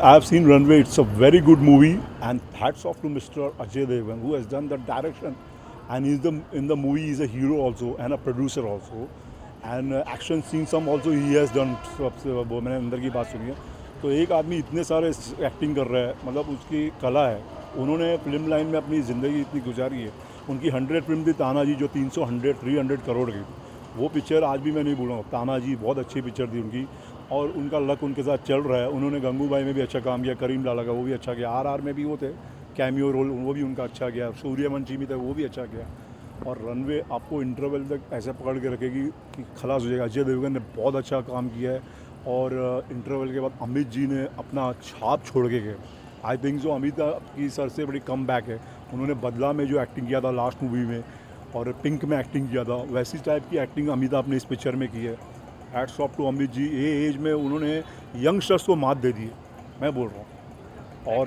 have seen Runway. It's a very good movie, and hats off to Mr. Ajay Devgan who has done the direction, and he's in the movie. He's a hero also and a producer also, and action scenes some also he has done. सबसे वो मैंने अंदर की बात सुनी है. तो एक आदमी इतने सारे एक्टिंग कर रहा है, मतलब उसकी कला है. उन्होंने फिल्म लाइन में अपनी ज़िंदगी इतनी गुजारी है. उनकी 100 फिल्म थी तानाजी, जो 300 करोड़ की. वो पिक्चर आज भी मैं नहीं भूलूँगा. तानाजी बहुत अच्छी पिक्चर थी उनकी, और उनका लक उनके साथ चल रहा है. उन्होंने गंगूबाई में भी अच्छा काम किया, करीम लाला का वो भी अच्छा किया, RR में भी वो थे कैमियो रोल, वो भी उनका अच्छा किया, सूर्यवंशी भी थे वो भी अच्छा किया. और रनवे आपको इंटरवल तक ऐसे पकड़ के रखेगी कि खलास हो जाएगा. अजय देवगन ने बहुत अच्छा काम किया है, और इंटरवल के बाद अमित जी ने अपना छाप छोड़ के गए. आई थिंक जो अमिताभ की सर से बड़ी कम बैक है. उन्होंने बदला में जो एक्टिंग किया था लास्ट मूवी में, और पिंक में एक्टिंग किया था, वैसी टाइप की एक्टिंग अमिताभ ने इस पिक्चर में की है. Hats off to Amit ji. ये एज में उन्होंने यंगस्टर्स को मात दे दी है, मैं बोल रहा हूँ. और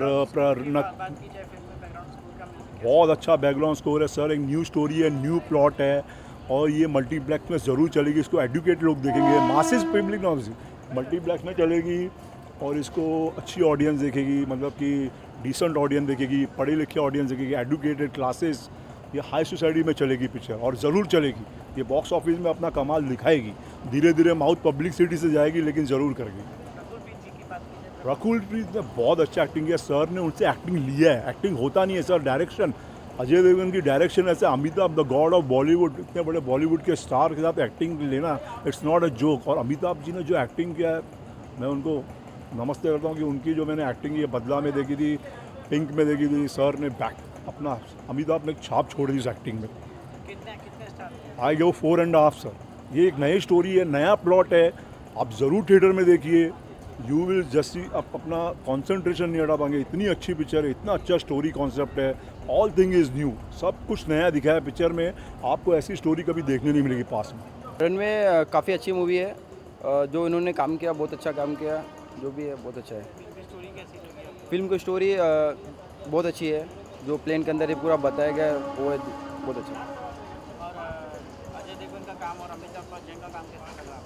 बहुत अच्छा बैकग्राउंड स्कोर है सर. एक न्यू स्टोरी है, न्यू प्लॉट है, और ये मल्टीप्लेक्स में ज़रूर चलेगी. इसको एडुकेट लोग देखेंगे, मासेस पब्लिक ना मल्टीप्लेक्स में चलेगी, और इसको अच्छी ऑडियंस देखेगी, मतलब कि डिसेंट ऑडियंस देखेगी, पढ़े लिखे ऑडियंस देखेगी, एडुकेटेड क्लासेस. ये हाई सोसाइटी में चलेगी पिक्चर, और ज़रूर चलेगी. ये बॉक्स ऑफिस में अपना कमाल दिखाएगी. धीरे धीरे माउथ पब्लिसिटी से जाएगी, लेकिन ज़रूर करेगी. रकुल प्रीत ने बहुत अच्छा एक्टिंग किया. सर ने उनसे एक्टिंग लिया है. एक्टिंग होता नहीं है सर, डायरेक्शन. अजय देवगन की डायरेक्शन ऐसे. Amitabh the God of Bollywood, इतने बड़े बॉलीवुड के स्टार के साथ एक्टिंग लेना, इट्स नॉट अ जोक. और अमिताभ जी ने जो एक्टिंग किया है, मैं उनको नमस्ते करता हूँ कि उनकी जो मैंने एक्टिंग ये बदला में देखी थी, पिंक में देखी थी, सर ने बैक अपना अमिताभ ने एक छाप छोड़ दी उस एक्टिंग में. आई गो 4.5 सर. ये एक नई स्टोरी है, नया प्लॉट है. आप ज़रूर थिएटर में देखिए. यू विल जस्ट आप अपना कॉन्सेंट्रेशन नहीं हटा पाएंगे. इतनी अच्छी पिक्चर है, इतना अच्छा स्टोरी कॉन्सेप्ट है. ऑल थिंग इज़ न्यू, सब कुछ नया दिखा है पिक्चर में. आपको ऐसी स्टोरी कभी देखने नहीं मिलेगी पास में. रनवे काफ़ी अच्छी मूवी है. जो इन्होंने काम किया बहुत अच्छा काम किया, जो भी है बहुत अच्छा है. फिल्म की स्टोरी बहुत अच्छी है. जो प्लेन के अंदर ये पूरा बताया गया है, वो है बहुत अच्छा. अजय देवगन का काम और अमिताभ बच्चन का काम कैसा लग रहा है?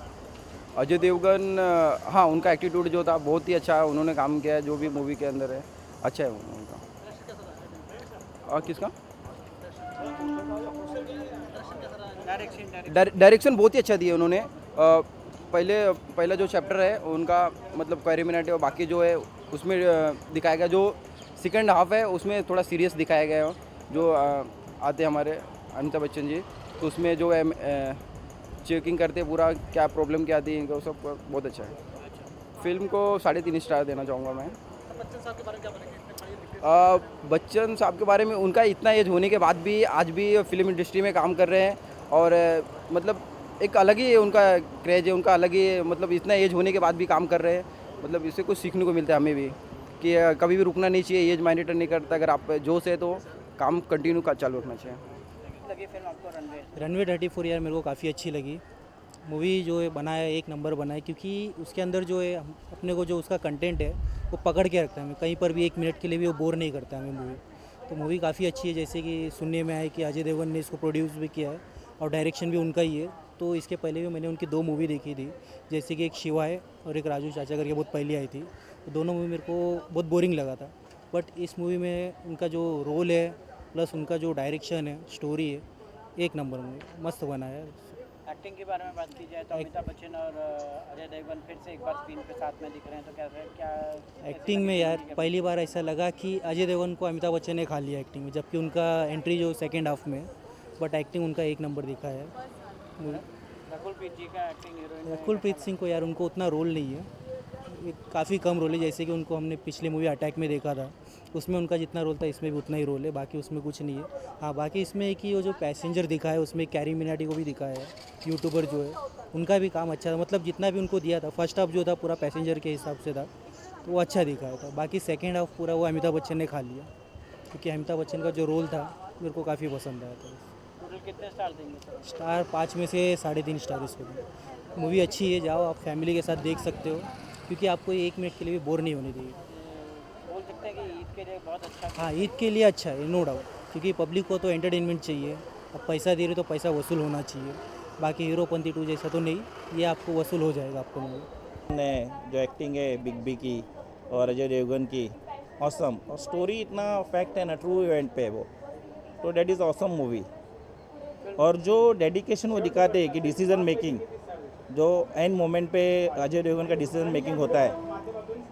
अजय देवगन हाँ, उनका एटीट्यूड जो था बहुत ही अच्छा है. उन्होंने काम किया है जो भी मूवी के अंदर है, अच्छा है उनका. किसका डायरेक्शन बहुत ही अच्छा दिया उन्होंने. पहला जो चैप्टर है उनका, मतलब क्वारिमिनेटी, और बाकी जो है उसमें दिखाया गया. जो सेकंड हाफ है उसमें थोड़ा सीरियस दिखाया गया है. जो आते हैं हमारे अमिताभ बच्चन जी, तो उसमें जो है चेकिंग करते पूरा क्या प्रॉब्लम क्या आती है, वो सब बहुत अच्छा है. फिल्म को 3.5 स्टार देना चाहूँगा मैं. बच्चन साहब के बारे में, उनका इतना एज होने के बाद भी आज भी फिल्म इंडस्ट्री में काम कर रहे हैं, और मतलब एक अलग ही उनका क्रेज है, उनका अलग ही, मतलब इतना एज होने के बाद भी काम कर रहे हैं. मतलब इससे कुछ सीखने को मिलता है हमें भी, कि कभी भी रुकना नहीं चाहिए. एज मैटर नहीं करता. अगर आप जोश है तो काम कंटिन्यू चालू रखना चाहिए. लगी फिल्म आपको रनवे? रनवे 34 यार मेरे को काफ़ी अच्छी लगी. मूवी जो है बनाया एक नंबर बनाया, क्योंकि उसके अंदर जो है अपने को जो उसका कंटेंट है वो पकड़ के रखता है. हमें कहीं पर भी 1 मिनट के लिए भी वो बोर नहीं करता हमें मूवी. तो मूवी काफ़ी अच्छी है. जैसे कि सुनने में आया कि अजय देवगन ने इसको प्रोड्यूस भी किया है, और डायरेक्शन भी उनका ही है. तो इसके पहले भी मैंने उनकी 2 मूवी देखी थी, जैसे कि एक शिवा है और एक राजू चाचा करके बहुत पहले आई थी. तो दोनों मूवी मेरे को बहुत बोरिंग लगा था. बट इस मूवी में उनका जो रोल है, प्लस उनका जो डायरेक्शन है, स्टोरी है, एक नंबर मूवी मस्त बना है. एक्टिंग के बारे में बात की जाए तो अमिताभ बच्चन और अजय देवगन फिर से एक बार स्क्रीन पे साथ में दिख रहे हैं, तो क्या एक्टिंग में यार पहली बार ऐसा लगा कि अजय देवगन को अमिताभ बच्चन ने खा लिया एक्टिंग में, जबकि उनका एंट्री जो सेकेंड हाफ में, बट एक्टिंग उनका एक नंबर दिखा है. रकुल प्रीत जी का एक्टिंग हीरोइन? रकुल प्रीत सिंह को यार उनको उतना रोल नहीं है, काफ़ी कम रोल है. जैसे कि उनको हमने पिछले मूवी अटैक में देखा था, उसमें उनका जितना रोल था इसमें भी उतना ही रोल है. बाकी उसमें कुछ नहीं है. हाँ, बाकी इसमें एक ही वो जो पैसेंजर दिखा है उसमें कैरी मिनाटी को भी दिखाया है, यूट्यूबर जो है, उनका भी काम अच्छा था. मतलब जितना भी उनको दिया था, फर्स्ट हाफ जो था पूरा पैसेंजर के हिसाब से था, तो वो अच्छा दिखाया था. बाकी सेकेंड हाफ पूरा वो अमिताभ बच्चन ने खा लिया, क्योंकि अमिताभ बच्चन का जो रोल था मेरे को काफ़ी पसंद आया था. टोटल कितने स्टार देंगे? स्टार 5 में से 3.5 स्टार इसको. मूवी अच्छी है, जाओ आप फैमिली के साथ देख सकते हो, क्योंकि आपको 1 मिनट के लिए भी बोर नहीं होने देगी. बोल सकते हैं कि ईद के लिए बहुत अच्छा? हाँ, ईद के लिए अच्छा है, नो डाउट, क्योंकि पब्लिक को तो एंटरटेनमेंट चाहिए. अब पैसा दे रहे तो पैसा वसूल होना चाहिए. बाकी हीरोपंती 2 जैसा तो नहीं, ये आपको वसूल हो जाएगा आपको मूवी. ने जो एक्टिंग है बिग बी की, और अजय देवगन की ऑसम, और स्टोरी इतना फैक्ट है ना, ट्रू इवेंट पे है वो, तो डेट इज़ ऑसम मूवी। और जो डेडिकेशन वो दिखाते हैं कि डिसीजन मेकिंग, जो एंड मोमेंट पे अजय देवगन का डिसीजन मेकिंग होता है,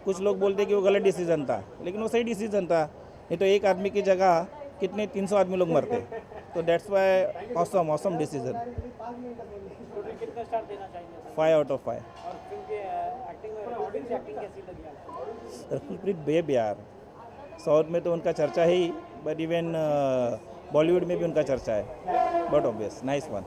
कुछ लोग बोलते हैं कि वो गलत डिसीजन था, लेकिन वो सही डिसीजन था। नहीं तो एक आदमी की जगह कितने 300 आदमी लोग मरते। तो that's why awesome decision. Total कितने स्टार देना चाहेंगे 5 आउट ऑफ 5। और फिल्म की एक्टिंग में रकुल की एक्टिंग कैसी लगी आपको? रकुलप्रीत बेब यार, साउथ में तो उनका चर्चा है ही, बट इवन बॉलीवुड में भी उनका चर्चा है। But obvious nice one.